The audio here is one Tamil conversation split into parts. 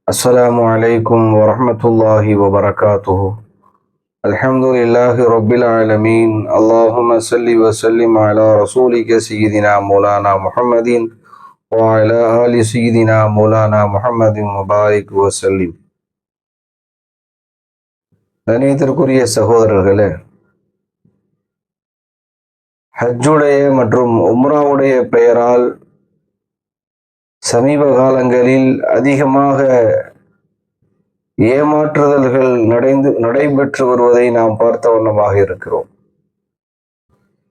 السلام عليكم ورحمة الله وبركاته. الحمد لله رب العالمين. اللهم صل وسلم على رسولك سيدنا مولانا محمد وعلى آل سيدنا مولانا محمد وبارك وسلم. கணியத்திற்குரிய சகோதரர்களே, ஹஜ்ஜுடைய மற்றும் உம்ராவுடைய பெயரால் சமீப காலங்களில் அதிகமாக ஏமாற்றுதல்கள் நடைபெற்று வருவதை நாம் பார்த்த வண்ணமாக இருக்கிறோம்.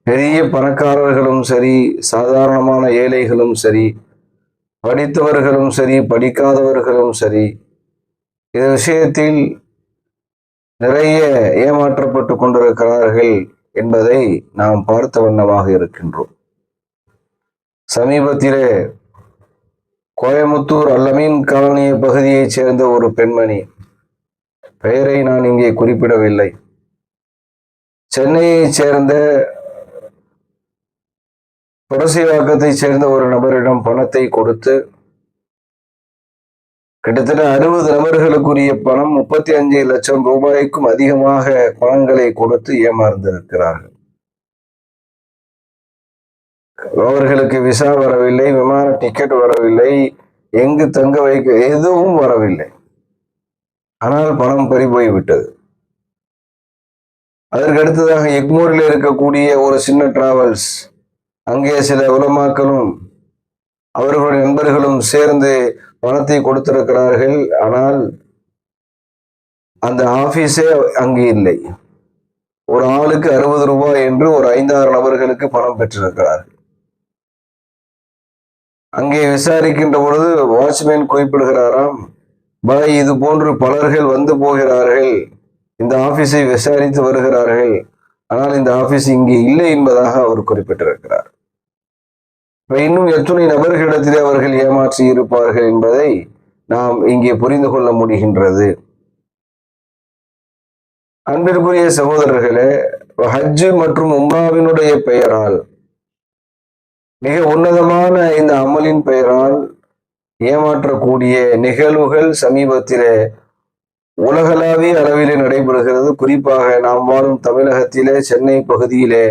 பெரிய பணக்காரர்களும் சரி, சாதாரணமான ஏழைகளும் சரி, படித்தவர்களும் சரி, படிக்காதவர்களும் சரி, இந்த விஷயத்தில் நிறைய ஏமாற்றப்பட்டு கொண்டிருக்கிறார்கள் என்பதை நாம் பார்த்த வண்ணமாக இருக்கின்றோம். சமீபத்திலே கோயமுத்தூர் அல்லமீன் காலனி பகுதியைச் சேர்ந்த ஒரு பெண்மணி, பெயரை நான் இங்கே குறிப்பிடவில்லை, சென்னையைச் சேர்ந்த புரசைவாக்கத்தைச் சேர்ந்த ஒரு நபரிடம் பணத்தை கொடுத்து கிட்டத்தட்ட 60 நபர்களுக்குரிய பணம் 35 லட்சம் ரூபாய்க்கும் அதிகமாக பணங்களை கொடுத்து ஏமாந்திருக்கிறார்கள். அவர்களுக்கு விசா வரவில்லை, விமான டிக்கெட் வரவில்லை, எங்கு தங்க வைக்க எதுவும் வரவில்லை. ஆனால் பணம் பறிபோய்விட்டது. அதற்கு அடுத்ததாக எக்மூரில் இருக்கக்கூடிய ஒரு சின்ன டிராவல்ஸ், அங்கே சில உலமாக்களும் அவர்களுடைய நண்பர்களும் சேர்ந்து பணத்தை கொடுத்திருக்கிறார்கள். ஆனால் அந்த ஆபீஸே அங்கே இல்லை. ஒரு ஆளுக்கு 60 ரூபாய் என்று ஒரு 5-6 நபர்களுக்கு பணம் பெற்றிருக்கிறார்கள். அங்கே விசாரிக்கின்ற பொழுது வாட்ச்மேன் குறிப்பிடுகிறாராம், பாய், இது போன்று பலர்கள் வந்து போகிறார்கள், இந்த ஆபீஸை விசாரித்து வருகிறார்கள், ஆனால் இந்த ஆபீஸ் இங்கே இல்லை என்பதாக அவர் குறிப்பிட்டிருக்கிறார். இன்னும் எத்தனை நபர்களிடத்திலே அவர்கள் ஏமாற்றி இருப்பார்கள் என்பதை நாம் இங்கே புரிந்து கொள்ள முடிகின்றது. அன்பிற்குரிய சகோதரர்களே, ஹஜ்ஜு மற்றும் உம்ராவினுடைய பெயரால், மிக உன்னதமான இந்த அமலின் பெயரால் ஏமாற்றக்கூடிய நிகழ்வுகள் சமீபத்திலே உலகளாவிய அளவிலே நடைபெறுகிறது. குறிப்பாக நாம் வாழும் தமிழகத்திலே, சென்னை பகுதியிலே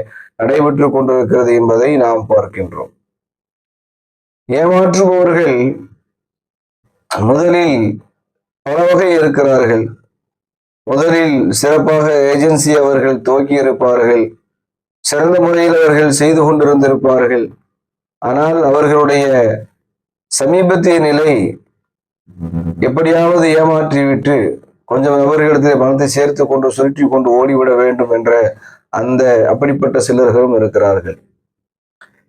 நடைபெற்று கொண்டிருக்கிறது என்பதை நாம் பார்க்கின்றோம். ஏமாற்றுபவர்கள் முதலில் பல வகை இருக்கிறார்கள். முதலில் சிறப்பாக ஏஜென்சி அவர்கள் துவக்கி இருப்பார்கள், சிறந்த முறையில் அவர்கள் செய்து கொண்டிருந்திருப்பார்கள். ஆனால் அவர்களுடைய சமீபத்திய நிலை எப்படியாவது ஏமாற்றிவிட்டு கொஞ்சம் நபர்களிடத்தில் பணத்தை சேர்த்து கொண்டு சுருட்டி கொண்டு ஓடிவிட வேண்டும் என்ற அப்படிப்பட்ட சிலர்களும் இருக்கிறார்கள்.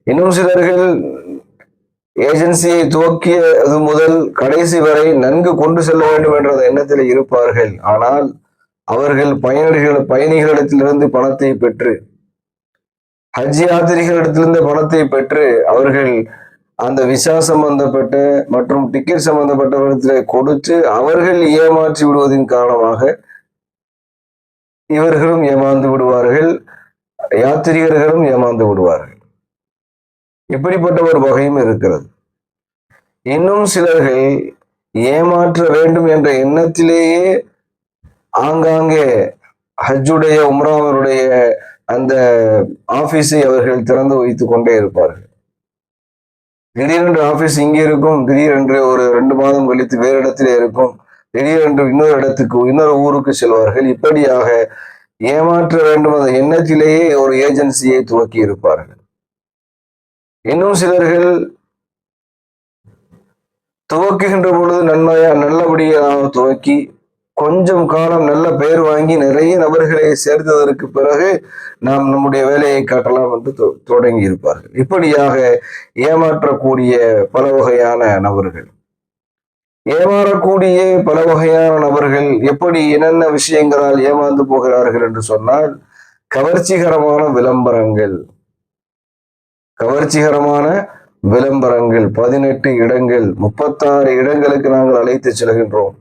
இன்னும் சிலர்கள் ஏஜென்சியை துவக்கியது முதல் கடைசி வரை நன்கு கொண்டு செல்ல வேண்டும் என்ற எண்ணத்தில் இருப்பார்கள். ஆனால் அவர்கள் பயணிகளிடத்திலிருந்து பணத்தை பெற்று, ஹஜ் யாத்திரிகளிடத்திலிருந்து பணத்தை பெற்று, அவர்கள் அந்த விசா சம்பந்தப்பட்ட மற்றும் டிக்கெட் சம்பந்தப்பட்டவர்களிடத்திலே கொடுத்து அவர்கள் ஏமாற்றி விடுவதன் காரணமாக இவர்களும் ஏமாந்து விடுவார்கள், யாத்திரிகர்களும் ஏமாந்து விடுவார்கள். இப்படிப்பட்ட ஒரு வகையும் இருக்கிறது. இன்னும் சிலர்கள் ஏமாற்ற வேண்டும் என்ற எண்ணத்திலேயே ஆங்காங்கே ஹஜ்ஜுடைய உம்ராவருடைய அந்த ஆபீஸை அவர்கள் திறந்து வைத்துக் கொண்டே இருப்பார்கள். திடீரென்று ஆபீஸ் இங்கே இருக்கும், திடீரென்று ஒரு 2 மாதம் கழித்து வேறு இடத்திலே இருக்கும், திடீரென்று இன்னொரு ஊருக்கு செல்வார்கள். இப்படியாக ஏமாற்ற வேண்டும் என்ற எண்ணத்திலேயே ஒரு ஏஜென்சியை துவக்கி இருப்பார்கள். இன்னும் சிலர்கள் துவக்குகின்ற பொழுது நல்லபடியாக துவக்கி கொஞ்சம் காலம் நல்ல பெயர் வாங்கி நிறைய நபர்களை சேர்த்ததற்கு பிறகு நாம் நம்முடைய வேலையை காட்டலாம் என்று தொடங்கி இருப்பார்கள். இப்படியாக ஏமாற்றக்கூடிய பல வகையான நபர்கள், ஏமாறக்கூடிய பல வகையான நபர்கள் எப்படி என்னென்ன விஷயங்களால் ஏமாந்து போகிறார்கள் என்று சொன்னால், கவர்ச்சிகரமான விளம்பரங்கள் 18 இடங்கள் 36 இடங்களுக்கு நாங்கள் அழைத்து செல்கின்றோம்,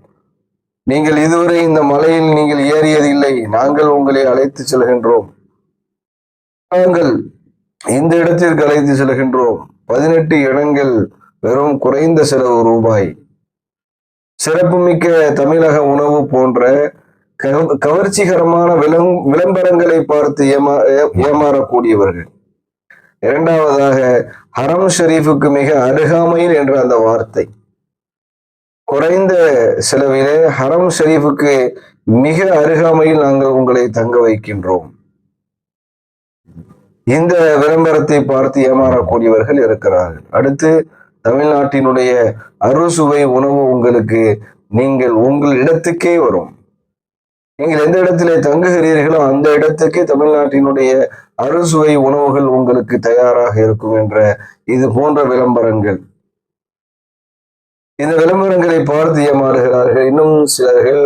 நீங்கள் இதுவரை இந்த மலையில் நீங்கள் ஏறியதில்லை, நாங்கள் உங்களை அழைத்து செல்கின்றோம், நாங்கள் இந்த இடத்திற்கு அழைத்து செல்கின்றோம், 18 இடங்கள் வெறும் குறைந்த செலவு ரூபாய், சிறப்புமிக்க தமிழக உணவு போன்ற கவர்ச்சிகரமான விளம்பரங்களை பார்த்து ஏமாறக்கூடியவர்கள். இரண்டாவதாக ஹரம் ஷரீஃபுக்கு மிக அருகாமையில் என்ற அந்த வார்த்தை, குறைந்த செலவிலே ஹரம் ஷரீஃபுக்கு மிக அருகாமையில் நாங்கள் உங்களை தங்க வைக்கின்றோம். இந்த விளம்பரத்தை பார்த்து ஏமாறக்கூடியவர்கள் இருக்கிறார்கள். அடுத்து தமிழ்நாட்டினுடைய அறுசுவை உணவு உங்களுக்கு நீங்கள் உங்கள் இடத்துக்கே வரும். நீங்கள் எந்த இடத்திலே தங்குகிறீர்களோ அந்த இடத்துக்கே தமிழ்நாட்டினுடைய அறுசுவை உணவுகள் உங்களுக்கு தயாராக இருக்கும் என்ற இது போன்ற விளம்பரங்கள். இந்த விளம்பரங்களை பார்த்து ஏமாறுகிறார்கள். இன்னும் சிலர்கள்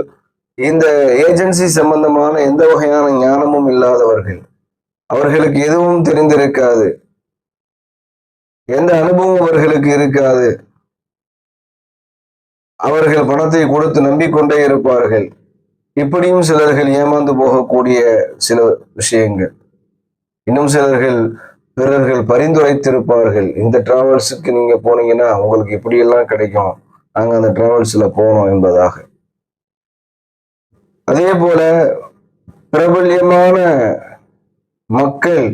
இந்த ஏஜென்சி சம்பந்தமான எந்த வகையான ஞானமும் இல்லாதவர்கள், அவர்களுக்கு எதுவும் தெரிந்திருக்காது, எந்த அனுபவம் அவர்களுக்கு இருக்காது. அவர்கள் பணத்தை கொடுத்து நம்பிக்கொண்டே இருப்பார்கள். இப்படியும் சிலர்கள் ஏமாந்து போகக்கூடிய சில விஷயங்கள். இன்னும் சிலர்கள் பிறர்கள் பரிந்துரைத்திருப்பார்கள், இந்த டிராவல்ஸுக்கு நீங்க போனீங்கன்னா உங்களுக்கு இப்படியெல்லாம் கிடைக்கும், நாங்க அந்த டிராவல்ஸ்ல போனோம் என்பதாக. அதே போல பிரபல்யமான மக்கள்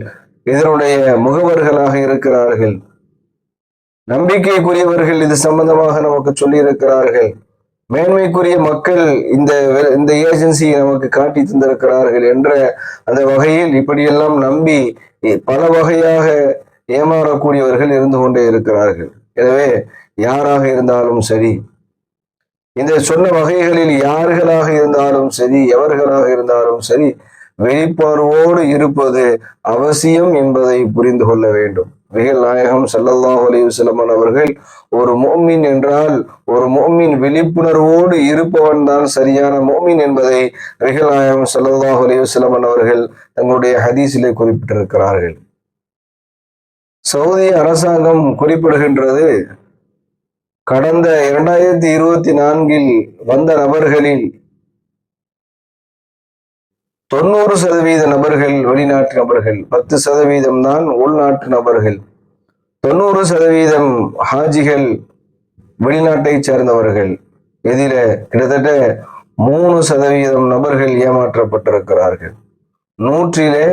இதனுடைய முகவர்களாக இருக்கிறார்கள். நம்பிக்கைக்குரியவர்கள் இது சம்பந்தமாக நமக்கு சொல்லி இருக்கிறார்கள். மேன்மைக்குரிய மக்கள் இந்த ஏஜென்சியை நமக்கு காட்டி தந்திருக்கிறார்கள் என்ற அந்த வகையில் இப்படியெல்லாம் நம்பி பல வகையாக ஏமாறக்கூடியவர்கள் இருந்து கொண்டே இருக்கிறார்கள். எனவே யாராக இருந்தாலும் சரி, இந்த சொன்ன வகைகளில் யார்களாக இருந்தாலும் சரி, எவர்களாக இருந்தாலும் சரி, விழிப்புணர்வோடு இருப்பது அவசியம் என்பதை புரிந்து கொள்ள வேண்டும். நபிகள் நாயகம் ஸல்லல்லாஹு அலைஹி வஸல்லம் அவர்கள் ஒரு முஃமின் என்றால் ஒரு முஃமின் விழிப்புணர்வோடு இருப்பவன் தான் சரியான முஃமின் என்பதை நபிகள் நாயகம் ஸல்லல்லாஹு அலைஹி வஸல்லம் அவர்கள் தங்களுடைய ஹதீஸிலே குறிப்பிட்டிருக்கிறார்கள். சவுதி அரசாங்கம் குறிப்பிடுகின்றது, கடந்த 2024 வந்த நபர்களில் 90% நபர்கள் வெளிநாட்டு நபர்கள், 10% தான் உள்நாட்டு நபர்கள். 90% ஹாஜிகள் வெளிநாட்டை சேர்ந்தவர்கள். இதில கிட்டத்தட்ட 3% நபர்கள் ஏமாற்றப்பட்டிருக்கிறார்கள். 100-லே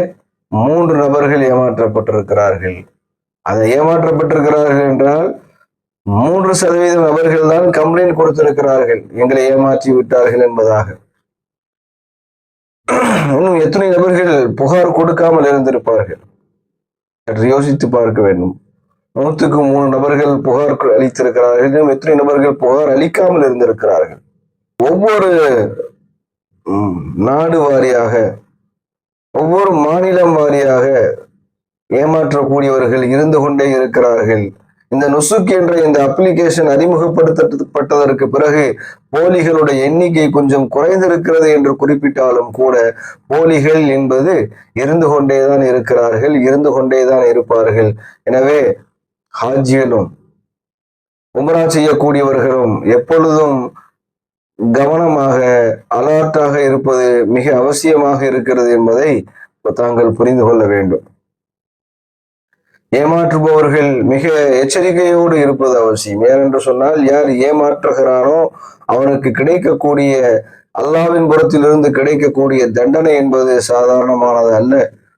3 நபர்கள் ஏமாற்றப்பட்டிருக்கிறார்கள். அதை ஏமாற்றப்பட்டிருக்கிறார்கள் என்றால் 3% நபர்கள் தான் கம்ப்ளைண்ட் கொடுத்திருக்கிறார்கள், எங்களை ஏமாற்றி விட்டார்கள் என்பதாக. இன்னும் எத்தனை நபர்கள் புகார் கொடுக்காமல் இருந்திருப்பார்கள்? யோசித்து பார்க்க வேண்டும். 100-க்கு 3 நபர்கள் புகார் அளித்திருக்கிறார்கள். இன்னும் எத்தனை நபர்கள் புகார் அளிக்காமல் இருந்திருக்கிறார்கள்? ஒவ்வொரு நாடு வாரியாக, ஒவ்வொரு மாநிலம் வாரியாக ஏமாற்றக்கூடியவர்கள் இருந்து கொண்டே இருக்கிறார்கள். இந்த நுசுக் என்ற இந்த அப்ளிகேஷன் அறிமுகப்படுத்தப்பட்டதற்கு பிறகு போலிகளுடைய எண்ணிக்கை கொஞ்சம் குறைந்திருக்கிறது என்று குறிப்பிட்டாலும் கூட போலிகள் என்பது இருந்து கொண்டேதான் இருக்கிறார்கள், இருந்து கொண்டேதான் இருப்பார்கள். எனவே ஹாஜிகளும் உம்ரா செய்யக்கூடியவர்களும் எப்பொழுதும் கவனமாக அலர்ட்டாக இருப்பது மிக அவசியமாக இருக்கிறது என்பதை தாங்கள் புரிந்து கொள்ள வேண்டும். ஏமாற்றுபவர்கள் மிக எச்சரிக்கையோடு இருப்பது அவசியம். ஏனென்று சொன்னால், யார் ஏமாற்றுகிறானோ அவனுக்கு கிடைக்கக்கூடிய அல்லாஹ்வின் புறத்திலிருந்து கிடைக்கக்கூடிய தண்டனை என்பது சாதாரணமானது அல்ல.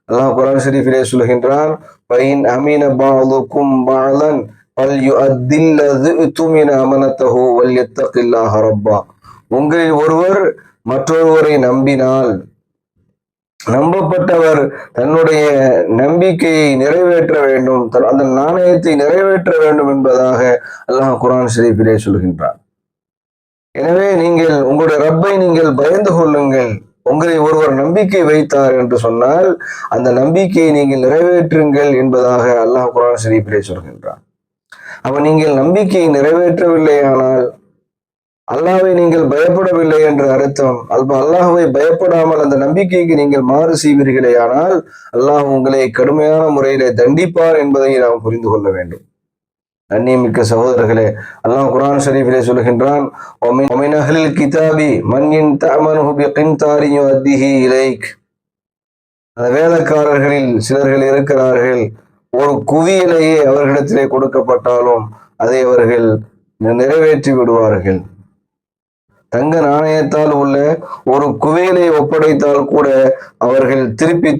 அல்லாஹ் குர்ஆன் ஷரீஃபிலே சொல்கின்றான், பைன் அமீன பஅதுக்கும் பஅலன் ஃபல்யுஅத்தில்லது மின் அமனத்தஹு வல்யத்தகில்லாஹ ரப்பா. உங்களில் ஒருவர் மற்றொருவரை நம்பினால், நம்பப்பட்டவர் தன்னுடைய நம்பிக்கையை நிறைவேற்ற வேண்டும், அந்த நாணயத்தை நிறைவேற்ற வேண்டும் என்பதாக அல்லாஹ் குர்ஆன் ஷரீஃபிலே சொல்கின்றார். எனவே நீங்கள் உங்களுடைய ரப்பை நீங்கள் பயந்து கொள்ளுங்கள். உங்களை ஒருவர் நம்பிக்கை வைத்தார் என்று சொன்னால் அந்த நம்பிக்கையை நீங்கள் நிறைவேற்றுங்கள் என்பதாக அல்லாஹ் குர்ஆன் ஷரீஃபிலே சொல்கின்றார். அப்ப நீங்கள் நம்பிக்கையை நிறைவேற்றவில்லையானால் அல்லாஹ்வை நீங்கள் பயப்படவில்லை என்று அர்த்தம். அல்லாஹ்வை பயப்படாமல் அந்த நம்பிக்கைக்கு நீங்கள் மாறு செய்வீர்களே ஆனால் அல்லாஹ் உங்களை கடுமையான முறையிலே தண்டிப்பார் என்பதை நாம் புரிந்து கொள்ள வேண்டும். கண்ணியமிக்க சகோதரர்களே, அல்லாஹ் குர்ஆன் ஷரீஃபிலே சொல்கின்றான், வமின் அஹ்லில் கிதாபி மன் இன் தஅமனுஹு பிகின்தாரின் யுஅத்திஹி இலைக். அந்த வேதக்காரர்களில் சிலர்கள் இருக்கிறார்கள், ஒரு குவியலையே அவர்களிடத்திலே கொடுக்கப்பட்டாலும் அதை அவர்கள் நிறைவேற்றி விடுவார்கள். தங்க நாணயத்தால் உள்ள ஒரு குவேலை ஒப்படைத்தால் கூட அவர்கள் திருப்பி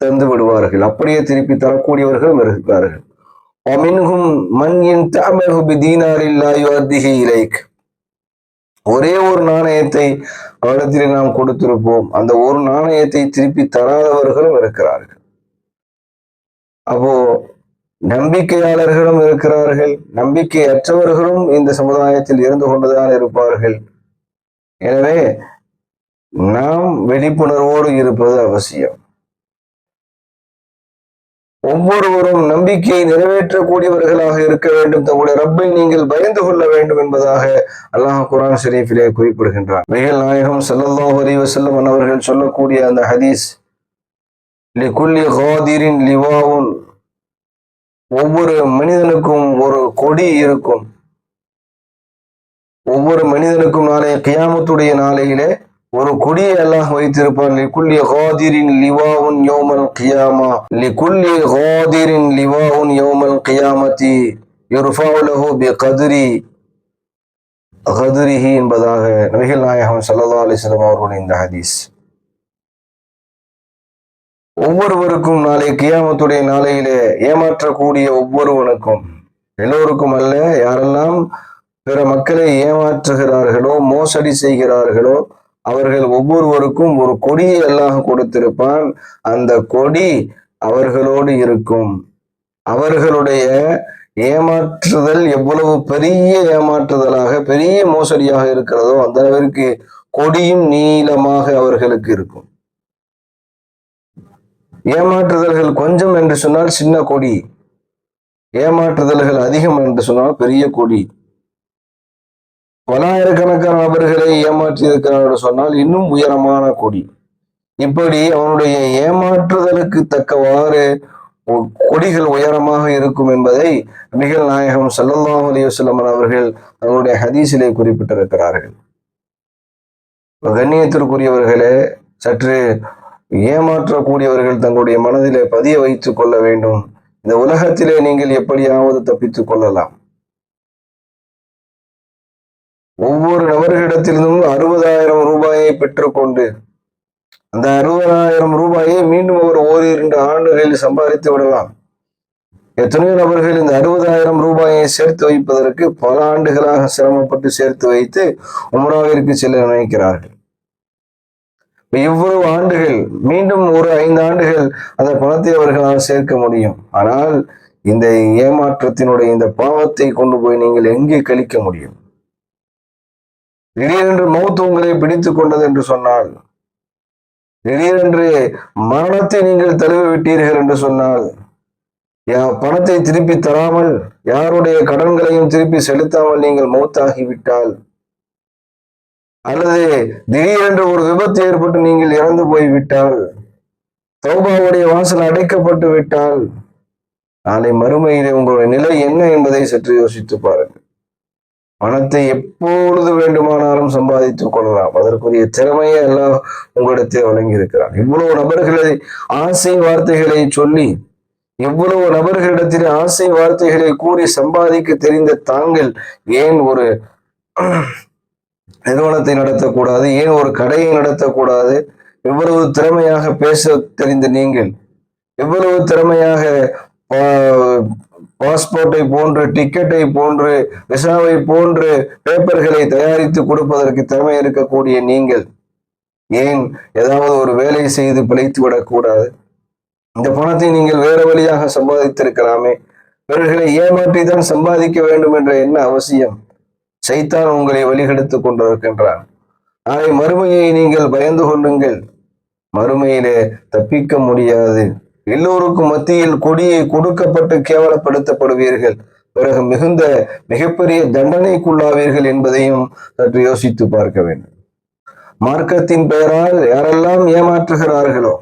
தந்து விடுவார்கள். அப்படியே திருப்பி தரக்கூடியவர்களும் இருக்கிறார்கள். ஒரே ஒரு நாணயத்தை அவரிடத்தில் நாம் கொடுத்திருப்போம், அந்த ஒரு நாணயத்தை திருப்பி தராதவர்களும் இருக்கிறார்கள். அப்போ நம்பிக்கையாளர்களும் இருக்கிறார்கள், நம்பிக்கையற்றவர்களும் இந்த சமுதாயத்தில் இருந்து கொண்டுதான் இருப்பார்கள். எனவே நாம் விழிப்புணர்வோடு இருப்பது அவசியம். ஒவ்வொருவரும் நம்பிக்கையை நிறைவேற்றக்கூடியவர்களாக இருக்க வேண்டும். தங்களுடைய ரப்பை நீங்கள் பயந்து கொள்ள வேண்டும் என்பதாக அல்லாஹ் குர்ஆன் ஷரீஃபிலே குறிப்பிடுகின்றார். நபிகள் நாயகம் ஸல்லல்லாஹு அலைஹி வஸல்லம் அவர்கள் சொல்லக்கூடிய அந்த ஹதீஸ், லிகுல்லி காதிரின் லிவாவுன், ஒவ்வொரு மனிதனுக்கும் ஒரு கொடி இருக்கும். ஒவ்வொரு மனிதனுக்கும் நாளைய கியாமத்துடைய நாளையிலே ஒரு கொடியை அல்லாஹ் வைத்திருப்பான். லிகுல்லி காதிரின் லிவாவுன் யௌமல் கியாமா, லிகுல்லி காதிரின் லிவாவுன் யௌமல் கியாமத்தி யுர்ஃபஉ லஹு பிகத்ரி கத்ரிஹி என்பதாக நபிகள் நாயகம் ஸல்லல்லாஹு அலைஹி வஸல்லம் அவர்களுடைய இந்த ஹதீஸ். ஒவ்வொருவருக்கும் நாளை கியாமத்துடைய நாளையிலே ஏமாற்றக்கூடிய ஒவ்வொருவனுக்கும், எல்லோருக்கும் அல்ல, யாரெல்லாம் பிற மக்களை ஏமாற்றுகிறார்களோ மோசடி செய்கிறார்களோ அவர்கள் ஒவ்வொருவருக்கும் ஒரு கொடியை அல்லாஹ் கொடுத்திருப்பான். அந்த கொடி அவர்களோடு இருக்கும். அவர்களுடைய ஏமாற்றுதல் எவ்வளவு பெரிய ஏமாற்றுதலாக பெரிய மோசடியாக இருக்கிறதோ அந்த அளவிற்கு கொடியும் நீளமாக அவர்களுக்கு இருக்கும். ஏமாற்றுதல்கள் கொஞ்சம் என்று சொன்னால் சின்ன கொடி, ஏமாற்றுதல்கள் அதிகம் என்று சொன்னால் பெரிய கொடி. பலாயிரக்கணக்கான நபர்களை ஏமாற்றி இருக்கிறார் என்று சொன்னால் இன்னும் உயரமான கொடி. இப்படி அவனுடைய ஏமாற்றுதலுக்கு தக்கவாறு கொடிகள் உயரமாக இருக்கும் என்பதை நபிகள் நாயகம் ஸல்லல்லாஹு அலைஹி வஸல்லம் அவர்கள் தங்களுடைய ஹதீஸிலே குறிப்பிட்டிருக்கிறார்கள். கண்ணியத்திற்குரியவர்களே, சற்று ஏமாற்றக்கூடியவர்கள் தங்களுடைய மனதிலே பதிய வைத்துக் கொள்ள வேண்டும். இந்த உலகத்திலே நீங்கள் எப்படியாவது தப்பித்துக் கொள்ளலாம். ஒவ்வொரு நபர்களிடத்திலிருந்தும் 60,000 ரூபாயை பெற்றுக்கொண்டு அந்த 60,000 ரூபாயை மீண்டும் ஒரு ஓரிரண்டு ஆண்டுகளில் சம்பாதித்து விடலாம். எத்தனையோ நபர்கள் இந்த 60,000 ரூபாயை சேர்த்து வைப்பதற்கு பல ஆண்டுகளாக சிரமப்பட்டு சேர்த்து வைத்து உம்ராவிற்கு செல்ல நினைக்கிறார்கள். இவ்வளவு ஆண்டுகள் மீண்டும் ஒரு 5 ஆண்டுகள் அந்த பணத்தை அவர்களால் சேர்க்க முடியும். ஆனால் இந்த ஏமாற்றத்தினுடைய இந்த பாவத்தை கொண்டு போய் நீங்கள் எங்கே கழிக்க முடியும்? திடீரென்று மௌத் உங்களை பிடித்துக் கொண்டது என்று சொன்னால், திடீரென்று மரணத்தை நீங்கள் தழுவி விட்டீர்கள் என்று சொன்னால், பணத்தை திருப்பி தராமல் யாருடைய கடன்களையும் திருப்பி செலுத்தாமல் நீங்கள் மௌத்தாகிவிட்டால், அல்லது திடீரென்று ஒரு விபத்து ஏற்பட்டு நீங்கள் இறந்து போய்விட்டால், தௌபாவுடைய வாசல் அடைக்கப்பட்டு விட்டால், நாளை மறுமையிலே உங்களுடைய நிலை என்ன என்பதை சற்று யோசித்து பாருங்கள். பணத்தை எப்பொழுது வேண்டுமானாலும் சம்பாதித்துக் கொள்ளலாம். அதற்குரிய திறமையை எல்லாம் உங்களிடத்தில் வழங்கி இருக்கிறான். இவ்வளவு நபர்களை ஆசை வார்த்தைகளை சொல்லி, இவ்வளவு நபர்களிடத்தில் ஆசை வார்த்தைகளை கூறி சம்பாதிக்க தெரிந்த தாங்கள் ஏன் ஒரு நிறுவனத்தை நடத்தக்கூடாது? ஏன் ஒரு கடையை நடத்தக்கூடாது? எவ்வளவு திறமையாக பேச தெரிந்த நீங்கள், எவ்வளவு திறமையாக பாஸ்போர்ட்டை போன்று, டிக்கெட்டை போன்று, விசாவை போன்று பேப்பர்களை தயாரித்து கொடுப்பதற்கு திறமை இருக்கக்கூடிய நீங்கள் ஏன் ஏதாவது ஒரு வேலை செய்து பிழைத்து விடக்கூடாது? இந்த பணத்தை நீங்கள் வேறு வழியாக சம்பாதித்திருக்கலாமே. இவர்களை ஏமாற்றிதான் சம்பாதிக்க வேண்டும் என்ற என்ன அவசியம்? சைத்தான் உங்களை வழிகெடுத்துக் கொண்டிருக்கின்றான். நாளை மறுமையை நீங்கள் பயந்து கொள்ளுங்கள். மறுமையிலே தப்பிக்க முடியாது. எல்லோருக்கும் மத்தியில் கொடியை கொடுக்கப்பட்டு கேவலப்படுத்தப்படுவீர்கள். பிறகு மிகப்பெரிய தண்டனைக்குள்ளாவீர்கள் என்பதையும் சற்று யோசித்து பார்க்க வேண்டும். மார்க்கத்தின் பெயரால் யாரெல்லாம் ஏமாற்றுகிறார்களோ,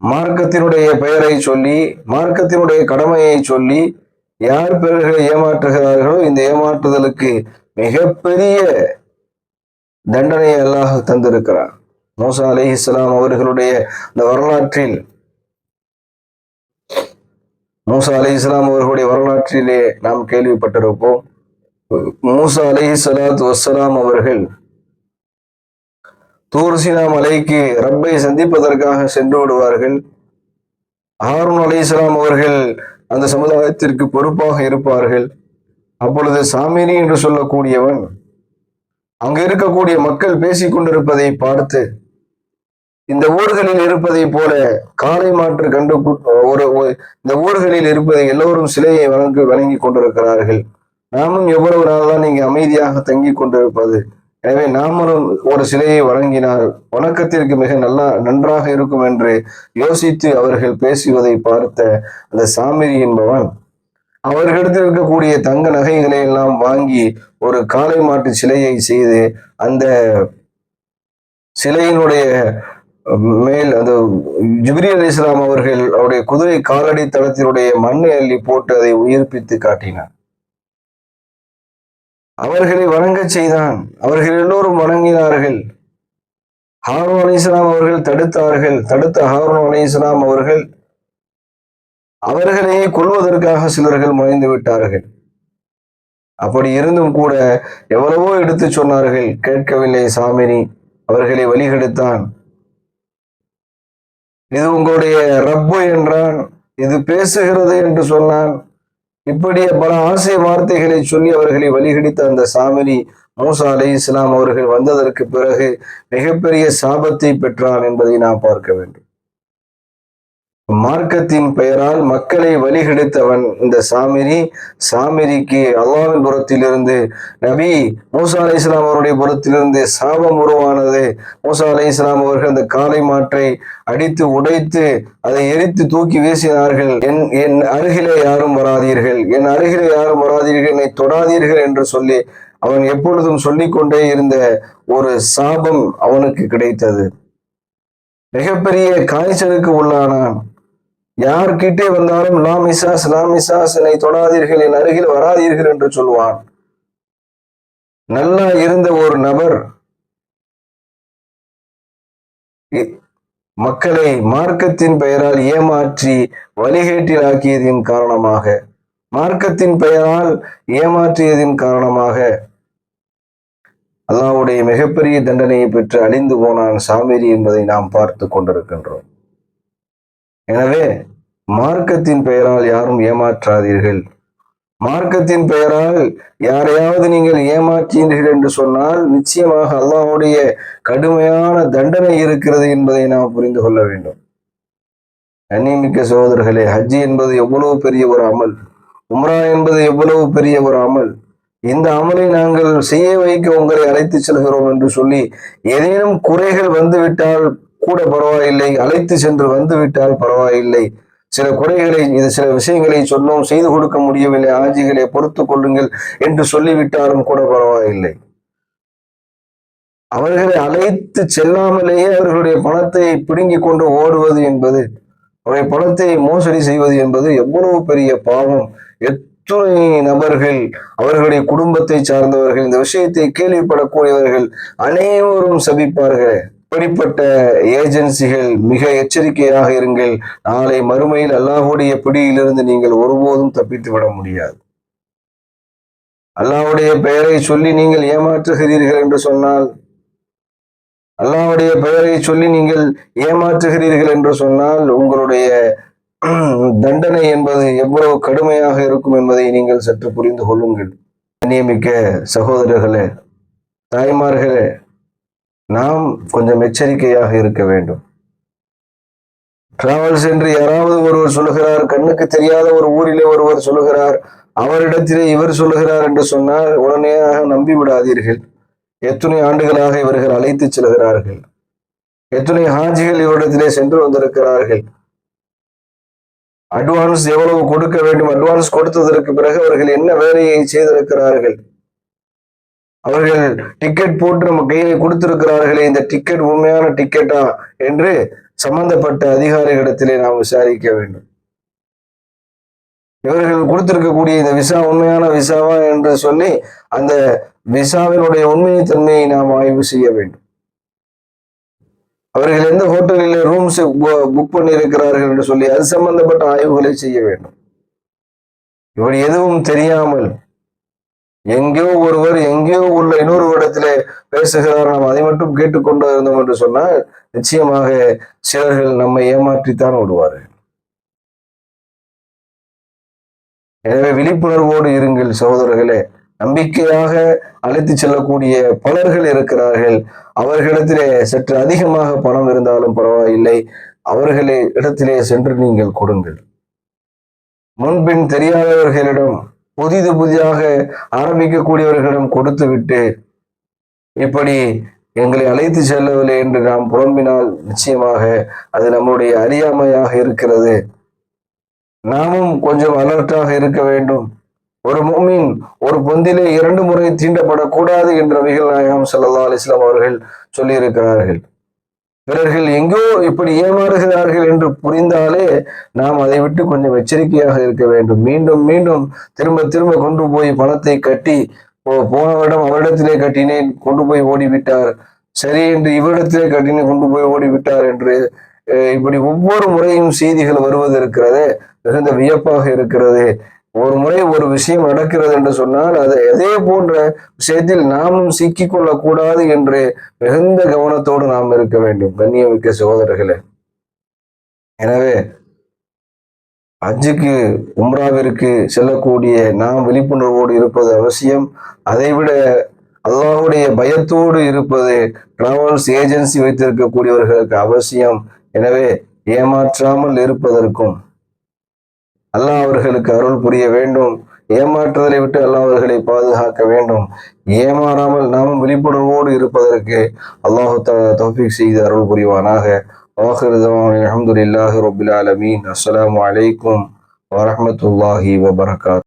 மார்க்கத்தினுடைய பெயரை சொல்லி, மார்க்கத்தினுடைய கடமையை சொல்லி யார் பிறர்களை ஏமாற்றுகிறார்களோ, இந்த ஏமாற்றுதலுக்கு மிகப்பெரிய தண்டனையை அல்லாஹ் தந்திருக்கிறார். மூசா அலைஹிஸ்ஸலாம் அவர்களுடைய இந்த வரலாற்றில், மூசா அலைஹிஸ்ஸலாம் அவர்களுடைய வரலாற்றிலே நாம் கேள்விப்பட்டிருப்போம். மூசா அலைஹிஸ்ஸலாத்து வஸ்ஸலாம் அவர்கள் தூர் சீனா மலைக்கு ரப்பை சந்திப்பதற்காக சென்று விடுவார்கள். ஹாரூன் அலைஹிஸ்ஸலாம் அவர்கள் அந்த சமுதாயத்திற்கு பொறுப்பாக இருப்பார்கள். அப்பொழுது சாமிரி என்று சொல்லக்கூடியவன் அங்க இருக்கக்கூடிய மக்கள் பேசிக் கொண்டிருப்பதை பார்த்து, இந்த ஊர்களில் இருப்பதை போல காளை மாற்று கண்டு இந்த ஊர்களில் இருப்பதை எல்லோரும் சிலையை வணங்கி கொண்டிருக்கிறார்கள். நாமும் எவ்வளவு நாள் தான் நீங்க அமைதியாக தங்கி கொண்டிருப்பது? எனவே நாமளும் ஒரு சிலையை வணங்கினால் வணக்கத்திற்கு மிக நன்றாக இருக்கும் என்று யோசித்து அவர்கள் பேசுவதை பார்த்த அந்த சாமிரி என்பவன் அவர்களிடத்தில் இருக்கக்கூடிய தங்க நகைகளை எல்லாம் வாங்கி ஒரு காளை மாட்டு சிலையை செய்து அந்த சிலையினுடைய மேல் அந்த ஜிப்ரீல் அலைஹிஸ்ஸலாம் அவர்கள் அவருடைய குதிரை காலடி தளத்தினுடைய மண்ணை அள்ளி போட்டு அதை உயிர்ப்பித்து காட்டினார். அவர்களை வணங்க செய்தான். அவர்கள் எல்லோரும் வணங்கினார்கள். ஹாரூன் அலைஹிஸ்ஸலாம் அவர்கள் தடுத்த ஹாரூன் அலைஹிஸ்ஸலாம் அவர்கள் அவர்களையே கொல்வதற்காக சிலர்கள் முயன்று விட்டார்கள். அப்படி இருந்தும் கூட எவ்வளவோ எடுத்து சொன்னார்கள், கேட்கவில்லை சாமிரி. அவர்களை வழிகெடுத்தான். இது உங்களுடைய ரப்பு என்றான், இது பேசுகிறது என்று சொன்னான். இப்படி பல ஆசை வார்த்தைகளை சொல்லி அவர்களை வழிகெடுத்த அந்த சாமிரி மூசா அலைஹிஸ்ஸலாம் அவர்கள் வந்ததற்கு பிறகு மிகப்பெரிய சாபத்தை பெற்றான் என்பதை நாம் பார்க்க வேண்டும். மார்க்கத்தின் பெயரால் மக்களை வழிகெடுத்தவன் இந்த சாமிரிக்கு அல்லாஹ்வின் புறத்திலிருந்து நபி மூசா அலைஹிஸ்ஸலாம் அவருடைய புறத்திலிருந்து சாபம் உருவானது. மூசா அலைஹிஸ்ஸலாம் அவர்கள் அந்த காளை மாற்றை அடித்து உடைத்து அதை எரித்து தூக்கி வீசினார்கள். என் அருகிலே யாரும் வராதீர்கள், என் அருகிலே யாரும் வராதீர்கள், என்னை தொடாதீர்கள் என்று சொல்லி அவன் எப்பொழுதும் சொல்லிக்கொண்டே இருந்த ஒரு சாபம் அவனுக்கு கிடைத்தது. மிகப்பெரிய காய்ச்சலுக்கு உள்ளானான். யார்கிட்டே வந்தாலும் லாமிசாஸ் என்னை தொடாதீர்கள், என் அருகில் வராதீர்கள் என்று சொல்வான். நல்லா இருந்த ஒரு நபர் மக்களை மார்க்கத்தின் பெயரால் ஏமாற்றி வழிகேட்டில் ஆக்கியதின் காரணமாக, மார்க்கத்தின் பெயரால் ஏமாற்றியதின் காரணமாக அல்லாஹ்வுடைய மிகப்பெரிய தண்டனையை பெற்று அழிந்து போனான் சாமிரி என்பதை நாம் பார்த்து கொண்டிருக்கின்றோம். எனவே மார்க்கத்தின் பெயரால் யாரும் ஏமாற்றாதீர்கள். மார்க்கத்தின் பெயரால் யாரையாவது நீங்கள் ஏமாற்றீர்கள் என்று சொன்னால் நிச்சயமாக அல்லாஹ்வுடைய கடுமையான தண்டனை இருக்கிறது என்பதை நாம் புரிந்து கொள்ள வேண்டும். கண்ணியமிக்க சகோதரர்களே, ஹஜ் என்பது எவ்வளவு பெரிய ஒரு அமல், உம்ரா என்பது எவ்வளவு பெரிய ஒரு அமல். இந்த அமலை நாங்கள் செய்ய வைக்க உங்களை அழைத்து செல்கிறோம் என்று சொல்லி ஏதேனும் குறைகள் வந்துவிட்டால் கூட பரவாயில்லை, அழைத்து சென்று வந்துவிட்டால் பரவாயில்லை. சில குறைகளை சில விஷயங்களை சொன்னோம், செய்து கொடுக்க முடியவில்லை, ஆஜிகளை பொறுத்து கொள்ளுங்கள் என்று சொல்லிவிட்டாலும் கூட பரவாயில்லை. அவர்களை அழைத்து செல்லாமலேயே அவர்களுடைய பணத்தை பிடுங்கி கொண்டு ஓடுவது என்பது, அவருடைய பணத்தை மோசடி செய்வது என்பது எவ்வளவு பெரிய பாவம். எத்துணை நபர்கள், அவர்களுடைய குடும்பத்தை சார்ந்தவர்கள், இந்த விஷயத்தை கேள்விப்படக்கூடியவர்கள் அனைவரும் சபிப்பார்கள். இப்படிப்பட்ட ஏஜென்சிகள் மிக எச்சரிக்கையாக இருங்கள். நாளை மறுமையில் அல்லாஹ்வுடைய பிடியிலிருந்து நீங்கள் ஒருபோதும் தப்பித்து விட முடியாது. அல்லாஹ்வுடைய பெயரை சொல்லி நீங்கள் ஏமாற்றுகிறீர்கள் என்று சொன்னால், அல்லாஹ்வுடைய பெயரை சொல்லி நீங்கள் ஏமாற்றுகிறீர்கள் என்று சொன்னால் உங்களுடைய தண்டனை என்பது எவ்வளவு கடுமையாக இருக்கும் என்பதை நீங்கள் சற்று புரிந்து கொள்ளுங்கள். நியமிக்க சகோதரர்களே, தாய்மார்களே, நாம் கொஞ்சம் எச்சரிக்கையாக இருக்க வேண்டும். டிராவல்ஸ் என்று யாராவது ஒருவர் சொல்லுகிறார், கண்ணுக்கு தெரியாத ஒரு ஊரிலே ஒருவர் சொல்லுகிறார், அவரிடத்திலே இவர் சொல்லுகிறார் என்று சொன்னால் உடனேயாக நம்பி விடாதீர்கள். எத்தனை ஆண்டுகளாக இவர்கள் அழைத்து செல்கிறார்கள், எத்தனை ஹாஜிகள் இவரிடத்திலே சென்று வந்திருக்கிறார்கள். அட்வான்ஸ் எவ்வளவு கொடுக்க வேண்டும், அட்வான்ஸ் கொடுத்ததற்கு பிறகு அவர்கள் என்ன வேலையை செய்திருக்கிறார்கள், அவர்கள் டிக்கெட் போட்டு நம்ம கையில கொடுத்திருக்கிறார்களே, இந்த டிக்கெட் உண்மையான டிக்கெட்டா என்று சம்பந்தப்பட்ட அதிகாரிகளிடத்திலே நாம் விசாரிக்க வேண்டும். இவர்கள் கொடுத்திருக்கக்கூடிய இந்த விசா உண்மையான விசாவா என்று சொல்லி அந்த விசாவினுடைய உண்மை தன்மையை நாம் ஆய்வு செய்ய வேண்டும். அவர்கள் எந்த ஹோட்டலில் ரூம்ஸ் புக் பண்ணி இருக்கிறார்கள் என்று சொல்லி அது சம்பந்தப்பட்ட ஆய்வுகளை செய்ய வேண்டும். இப்படி எதுவும் தெரியாமல் எங்கேயோ ஒருவர் எங்கேயோ உள்ள இன்னொரு இடத்திலே பேசுகிறார், நாம் அதை மட்டும் கேட்டுக்கொண்டு இருந்தோம் என்று சொன்னால் நிச்சயமாக சிலர்கள் நம்மை ஏமாற்றித்தான் விடுவார்கள். எனவே விழிப்புணர்வோடு இருங்கள் சகோதரர்களே. நம்பிக்கையாக அழைத்து செல்லக்கூடிய பலர்கள் இருக்கிறார்கள். அவர்களிடத்திலே சற்று அதிகமாக பணம் இருந்தாலும் பரவாயில்லை, அவர்களே இடத்திலே சென்று நீங்கள் கொடுங்கள். முன்பின் தெரியாதவர்களிடம், புதிதாக ஆரம்பிக்கக்கூடியவர்களிடம் கொடுத்து விட்டு இப்படி எங்களை அழைத்து செல்லவில்லை என்று நாம் புலம்பினால் நிச்சயமாக அது நம்முடைய அறியாமையாக இருக்கிறது. நாமும் கொஞ்சம் அலர்ட்டாக இருக்க வேண்டும். ஒரு முஃமின் ஒரு பொந்திலே 2 முறை தீண்டப்படக்கூடாது என்று நபிகள் நாயகம் ஸல்லல்லாஹு அலைஹி வஸல்லம் அவர்கள் சொல்லி இருக்கிறார்கள். பிறர்கள் எங்கோ இப்படி ஏமாறுகிறார்கள் என்று புரிந்தாலே நாம் அதை விட்டு கொஞ்சம் எச்சரிக்கையாக இருக்க வேண்டும். மீண்டும் மீண்டும் திரும்ப கொண்டு போய் பணத்தை கட்டி, போனவரிடம் அவரிடத்திலே கட்டினேன் கொண்டு போய் ஓடிவிட்டார், சரி என்று இவரிடத்திலே கட்டினேன் கொண்டு போய் ஓடிவிட்டார் என்று இப்படி ஒவ்வொரு முறையும் செய்திகள் வருவது இருக்கிறதே மிகுந்த வியப்பாக இருக்கிறது. ஒரு முறை ஒரு விஷயம் நடக்கிறது என்று சொன்னால் அது அதே போன்ற விஷயத்தில் நாமும் சிக்கிக் கொள்ளக்கூடாது என்று மிகுந்த கவனத்தோடு நாம் இருக்க வேண்டும். கண்ணியமிக்க சகோதரர்களே, எனவே ஹஜ்ஜுக்கு உம்ராவிற்கு செல்லக்கூடிய நாம் விழிப்புணர்வோடு இருப்பது அவசியம். அதைவிட அல்லாஹ்வுடைய பயத்தோடு இருப்பது டிராவல்ஸ் ஏஜென்சி வைத்திருக்கக்கூடியவர்களுக்கு அவசியம். எனவே ஏமாற்றாமல் இருப்பதற்கும் அல்லாஹ் அவர்களுக்கு அருள் புரிய வேண்டும். ஏமாற்றுதலை விட்டு அல்லாஹ் அவர்களை பாதுகாக்க வேண்டும். ஏமாறாமல் நாமும் விழிப்புணர்வோடு இருப்பதற்கு அல்லாஹு தஆலா தௌஃபீக் செய்து அருள் புரிவானாக. ஆகிரு தஅவானா அல்ஹம்துலில்லாஹி ரப்பில் ஆலமீன். அஸ்ஸலாமு அலைக்கும் வரஹ்மத்துல்லாஹி வபரகாத்துஹு.